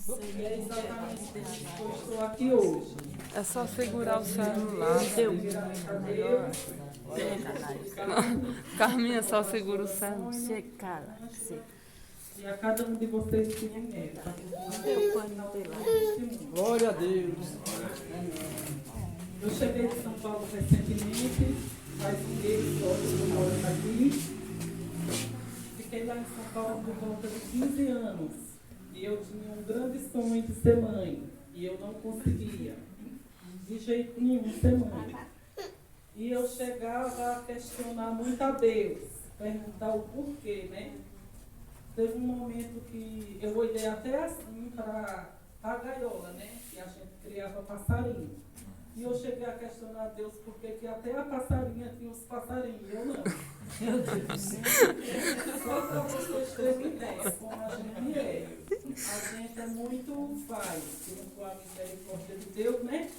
E é exatamente por isso que eu estou aqui hoje. É só segurar o celular. Carminha, só segura o celular. Você cala, você. E a cada um de vocês que vem Deu pano de lá. Glória a Deus. Eu cheguei de São Paulo recentemente, faz um mês só que eu moro aqui. Fiquei lá em São Paulo por volta de 15 anos. E eu tinha um grande sonho de ser mãe. E eu não conseguia, de jeito nenhum, ser mãe. E eu chegava a questionar muito a Deus, perguntar o porquê, né? Teve um momento que eu olhei até assim para a gaiola, né? Que a gente criava passarinho. E eu cheguei a questionar a Deus porque que até a passarinha tinha os passarinhos, eu não. Meu Deus. Só para vocês terem ideia, como a gente é. A gente é muito faz, com a misericórdia de Deus, né?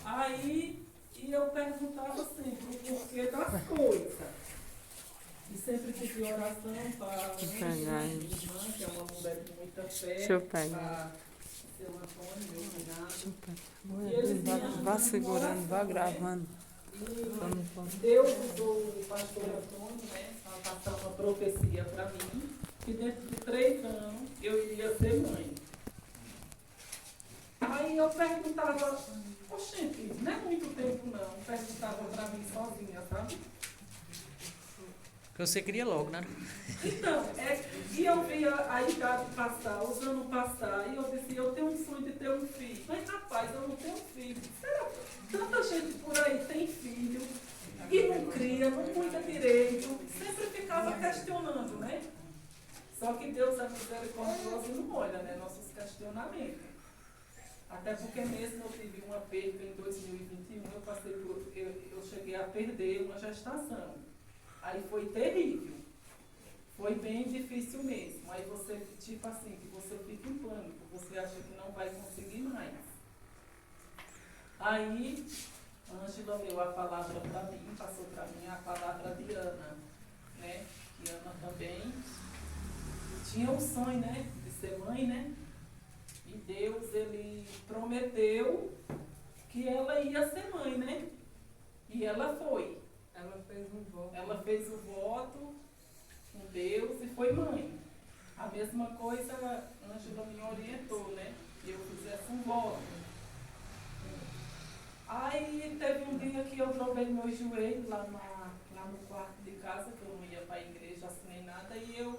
Aí, e eu perguntava sempre o porquê das coisas. E sempre pedi oração para pegar irmã, que é uma mulher de muita fé, Deixa eu pegar. para seu Antônio, meu cunhado. Vá segurando, vá gravando. E Deus usou o pastor Antônio, né, para passar uma profecia para mim, que dentro de 3 anos eu iria ser mãe. Aí eu perguntava, oxente, não é muito tempo não, perguntava para mim sozinha, sabe? Porque você queria logo, né? Então, e eu via a idade passar, os anos passar, e eu disse, eu tenho um sonho de ter um filho. Mas rapaz, eu não tenho filho. Será que tanta gente por aí tem filho e não cria, não cuida direito? Sempre ficava questionando, né? Só que Deus é misericordioso e não olha, né, nossos questionamentos. Até porque mesmo eu tive uma perda em 2021, eu cheguei a perder uma gestação. Aí foi terrível. Foi bem difícil mesmo. Aí você, tipo assim, que você fica em pânico, você acha que não vai conseguir mais. Aí, Ângela leu a palavra para mim, passou para mim a palavra de Ana, né? Que Ana também tinha um sonho, né? De ser mãe, né? E Deus, ele prometeu que ela ia ser mãe, né? E ela foi. Ela fez um voto. Ela fez o voto com Deus e foi mãe. A mesma coisa, a Ângela me orientou, né? Que eu fizesse um voto. Aí teve um dia que eu dobrei meus joelhos lá no quarto de casa, que eu não ia para a igreja, assinei nada, e eu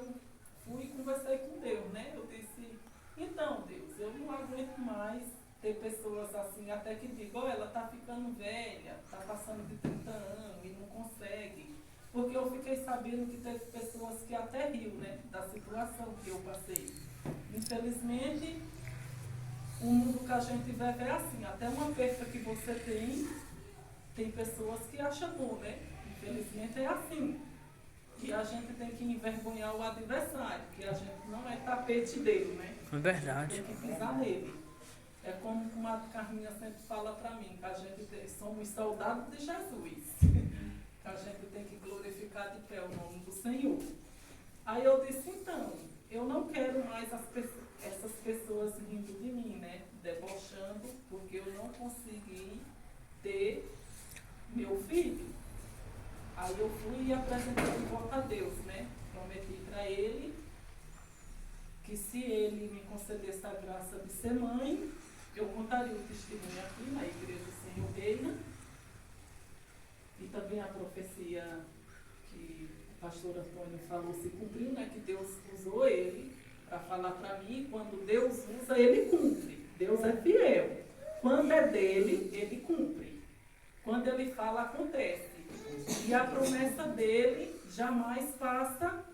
fui e conversei com Deus, né? Eu disse, então Deus, eu não aguento mais ter pessoas assim, até que digam, ela está ficando velha, está passando de 30 anos e não consegue. Porque eu fiquei sabendo que teve pessoas que até riu, né, da situação que eu passei. Infelizmente, o mundo que a gente vive é assim, até uma perda que você tem pessoas que acham bom, né? Infelizmente é assim. E a gente tem que envergonhar o adversário, que a gente não é tapete dele, né? É verdade. Tem que pisar nele. É como a Carminha sempre fala para mim, que a gente somos soldados de Jesus. Que a gente tem que glorificar de pé o nome do Senhor. Aí eu disse, então, eu não quero mais essas pessoas rindo de mim, né? Debochando, porque eu não consegui ter meu filho. Aí eu fui e apresentei de volta a Deus, né? Prometi para ele que se ele me concedesse a graça de ser mãe, eu contaria o testemunho aqui na Igreja do Senhor Reina. E também a profecia que o pastor Antônio falou se cumpriu, né? Que Deus usou ele para falar para mim. Quando Deus usa, ele cumpre. Deus é fiel. Quando é dele, ele cumpre. Quando ele fala, acontece. E a promessa dele jamais passa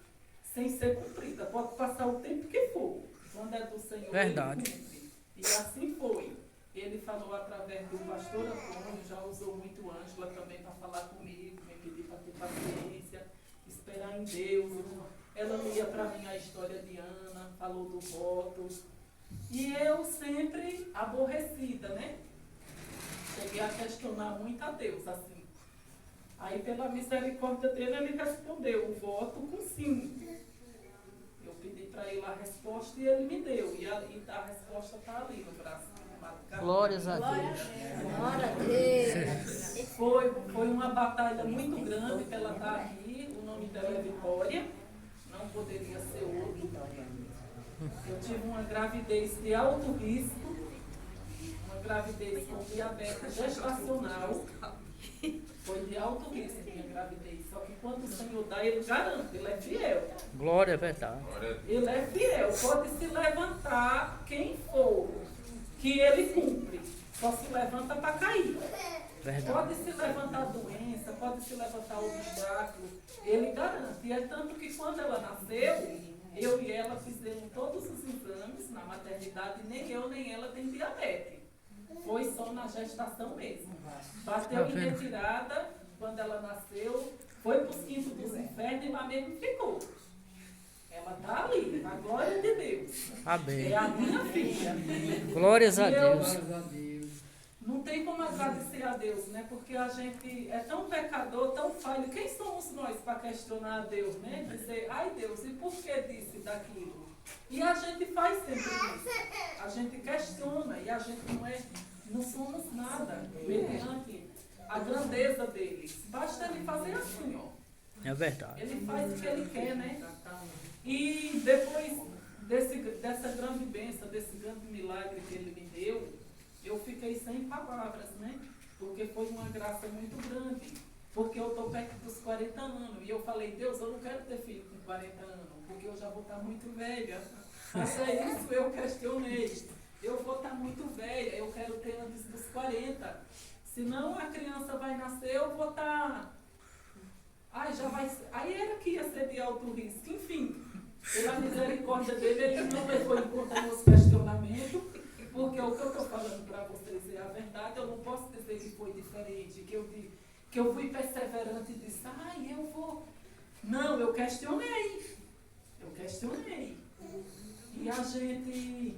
sem ser cumprida. Pode passar o tempo que for. Quando é do Senhor, Verdade. ele cumpre. E assim foi. Ele falou através do pastor Antônio, já usou muito Ângela também para falar comigo, me pedir para ter paciência, esperar em Deus. Ela lia para mim a história de Ana, falou do voto. E eu sempre aborrecida, né? Cheguei a questionar muito a Deus, assim. Aí, pela misericórdia dele, ele respondeu o voto com sim. Eu pedi para ele a resposta e ele me deu. E a Glórias a Deus. Glória a Deus. Foi uma batalha muito grande para ela estar aqui. O nome dela é Vitória. Não poderia ser outro. Eu tive uma gravidez de alto risco, uma gravidez com diabetes gestacional. Foi de alto risco minha gravidez. Só que quando o Senhor dá, Ele garante, Ele é fiel. Glória é verdade. Ele é fiel. Pode se levantar quem for, que Ele cumpre. Só se levanta para cair. Verdade. Pode se levantar doença, pode se levantar obstáculo. Ele garante. E é tanto que quando ela nasceu, eu e ela fizemos todos os exames na maternidade, nem eu nem ela tem diabetes. Foi só na gestação mesmo. Bateu em retirada, quando ela nasceu, foi para os quintos dos infernos e lá mesmo ficou. Ela está ali, a glória de Deus. Amém. É a minha filha. Glórias a E eu- Deus. Não tem como agradecer a Deus, né? Porque a gente é tão pecador, tão falho. Quem somos nós para questionar a Deus, né? Dizer, ai Deus, e por que disse daquilo? E a gente faz sempre isso. A gente questiona e a gente não somos nada mediante a grandeza dele. Basta ele fazer assim, ó. É verdade. Ele faz o que ele quer, né? E depois dessa grande bênção, desse grande milagre que ele me deu, eu fiquei sem palavras, né? Porque foi uma graça muito grande. Porque eu estou perto dos 40 anos. E eu falei, Deus, eu não quero ter filho com 40 anos, porque eu já vou estar muito velha. Mas é isso, eu questionei. Eu vou estar muito velha, eu quero ter antes dos 40. Senão a criança vai nascer, eu vou estar... Ai, já vai ser... Aí era que ia ser de alto risco. Enfim, pela misericórdia dele, ele não levou em conta meus questionamentos. Porque o que eu estou falando para vocês é a verdade. Eu não posso dizer que foi diferente, que eu fui perseverante e disse, ai, eu vou... Não, eu questionei. Eu questionei. E a gente...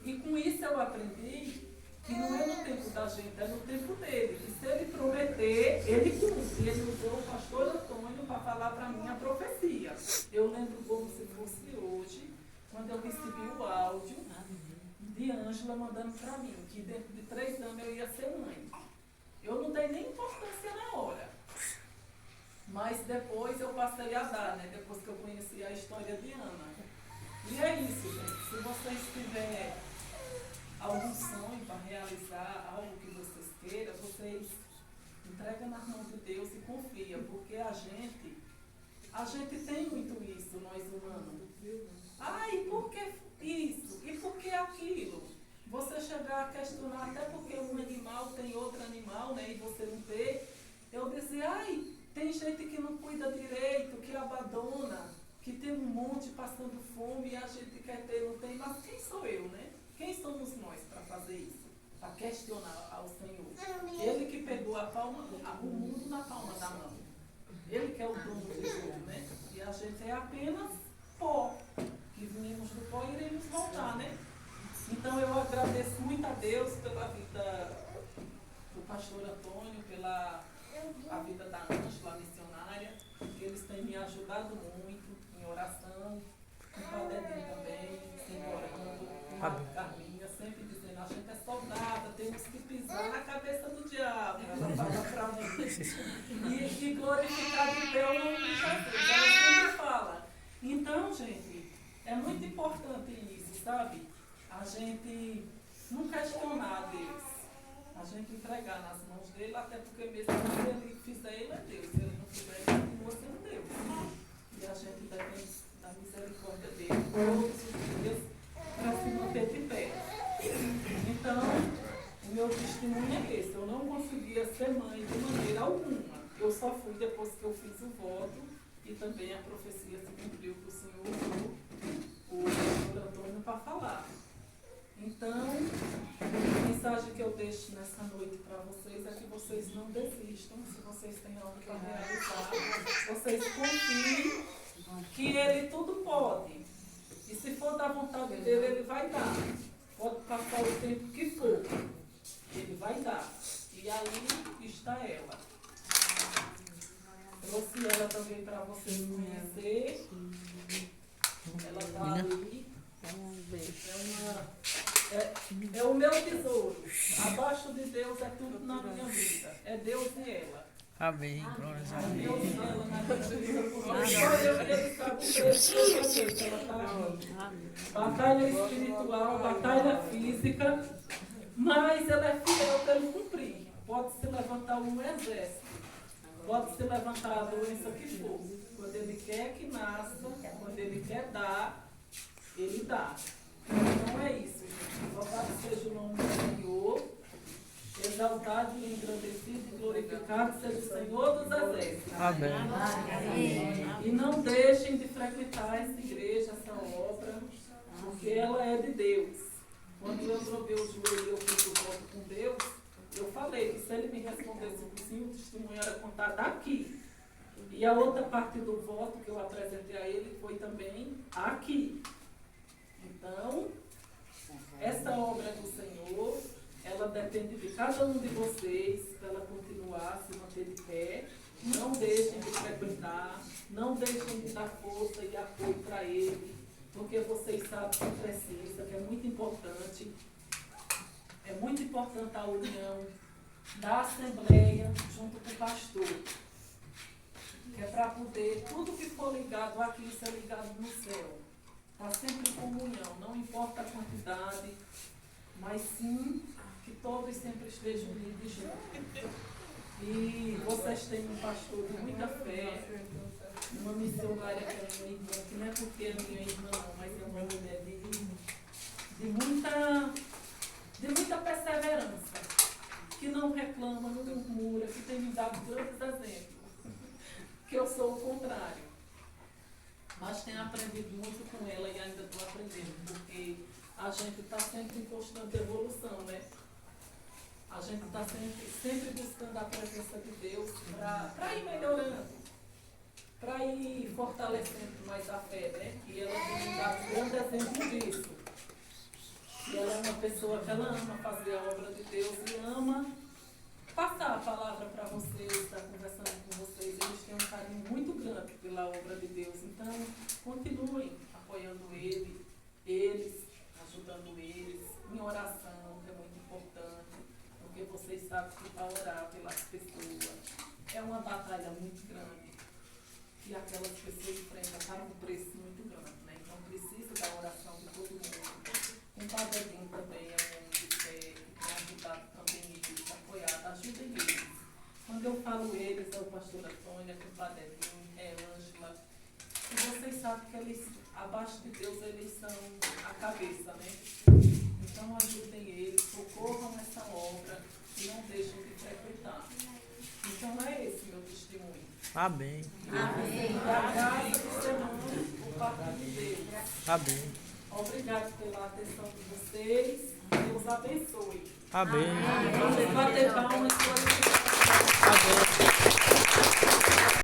E com isso eu aprendi que não é no tempo da gente, é no tempo dele. Que se ele prometer, ele cumpre. Ele usou o pastor Antônio para falar para mim a profecia. Eu lembro como se fosse hoje, quando eu recebi o áudio de Ângela mandando para mim, que dentro de 3 anos eu ia ser mãe. Eu não dei nem importância na hora. Mas depois eu passei a dar, né? Depois que eu conheci a história de Ana. E é isso, gente. Se vocês tiverem algum sonho para realizar, algo que vocês queiram, vocês entregam nas mãos de Deus e confia, porque a gente tem muito isso, nós humanos. Ah, e por que isso? E por que aquilo? Você chegar a questionar, até porque um animal tem outro animal, né, e você não tem. Eu dizer, ai, tem gente que não cuida direito, que abandona, que tem um monte passando fome e a gente quer ter, não tem. Mas quem sou eu, né? Quem somos nós para fazer isso? Para questionar ao Senhor. Ele que pegou o mundo na palma da mão. Ele que é o dono de tudo, né? E a gente é apenas pó. Que vinimos do pó e iremos voltar, né? Então eu agradeço muito a Deus pela vida do pastor Antônio, pela a vida da Ângela, a missionária, que eles têm me ajudado muito em oração, com o Padedinho também, sempre orando, com a Carminha, sempre dizendo, a gente é soldada, temos que pisar na cabeça do diabo, ela fala pra mim, e glorificar de Deus o nome de Jesus, ela sempre fala. Então, gente, é muito importante isso, sabe? A gente não questionar a Deus, a gente entregar nas mãos dele, até porque mesmo se ele fizer, ele é Deus, se ele não fizer, ele continua sendo Deus. E a gente depende da misericórdia dele todos os dias para se manter de pé. Então, o meu testemunho é esse, eu não conseguia ser mãe de maneira alguma. Eu só fui depois que eu fiz o voto e também a profecia se cumpriu que o Senhor usou o pastor Antônio para falar. Então, a mensagem que eu deixo nessa noite para vocês é que vocês não desistam, se vocês têm algo para realizar, vocês confiem que Ele tudo pode. E se for da vontade dele, Ele vai dar. Pode passar o tempo que for, Ele vai dar. E aí está ela. Trouxe ela também para vocês conhecerem. Ela está ali. É uma É o meu tesouro. Abaixo de Deus é tudo na minha vida. É Deus e ela. Amém. Glórias a Deus. Deus e ela na minha vida. Porque só Ele sabe o preço que eu paguei que ela está aqui. Batalha espiritual, batalha física, mas ela é fiel para ele cumprir. Pode se levantar um exército, pode se levantar a doença que for. Quando ele quer que nasça, quando ele quer dar, ele dá. Então é isso, gente. Louvado seja o nome do Senhor, exaltado e engrandecido e glorificado seja o Senhor dos exércitos. Amém. E não deixem de frequentar essa igreja, essa obra, porque ela é de Deus. Quando eu dobrei o joelho e eu fiz o voto com Deus, eu falei que se ele me respondesse que sim, o testemunho era contar daqui. E a outra parte do voto que eu apresentei a ele foi também aqui. Então, essa obra do Senhor, ela depende de cada um de vocês para ela continuar, se manter de pé. Não deixem de frequentar, não deixem de dar força e apoio para ele, porque vocês sabem que precisa, que é muito importante. É muito importante a união da Assembleia junto com o pastor. Que é para poder, tudo que for ligado aqui, ser ligado no céu. Está sempre em comunhão, não importa a quantidade, mas sim que todos sempre estejam unidos juntos. E vocês têm um pastor de muita fé, uma missionária que é minha irmã, que não é porque é minha irmã, não, mas é uma mulher de muita perseverança, que não reclama, não murmura, que tem me dado grandes exemplos, que eu sou o contrário. Mas tenho aprendido muito com ela e ainda estou aprendendo, porque a gente está sempre em constante evolução, né? A gente está sempre buscando a presença de Deus para ir melhorando, para ir fortalecendo mais a fé, né? E ela tem me dado grande exemplo disso. E ela é uma pessoa que ela ama fazer a obra de Deus e ama passar a palavra para vocês, estar conversando com vocês. Eles têm um carinho muito grande pela obra de Deus. Então, continuem apoiando eles, ajudando eles em oração, que é muito importante, porque vocês sabem que para orar pelas pessoas é uma batalha muito grande, que aquelas pessoas enfrentam, está num preço muito grande, né? Então, precisa da oração de todo mundo. Um padrinho também é um homem de fé, que tem ajudado também eles, apoiado, ajudem eles. Quando eu falo eles, é o pastor Antônio, é o padrinho, é Ângela. E vocês sabem que eles, abaixo de Deus, eles são a cabeça, né? Então ajudem eles, socorram essa obra e não deixem de frequentar. Então é esse meu testemunho. Amém. Amém. E a graça do Senhor, por parte de Deus. Amém. Obrigado pela atenção de vocês. Deus abençoe. Amém. Vamos bater palmas. Amém.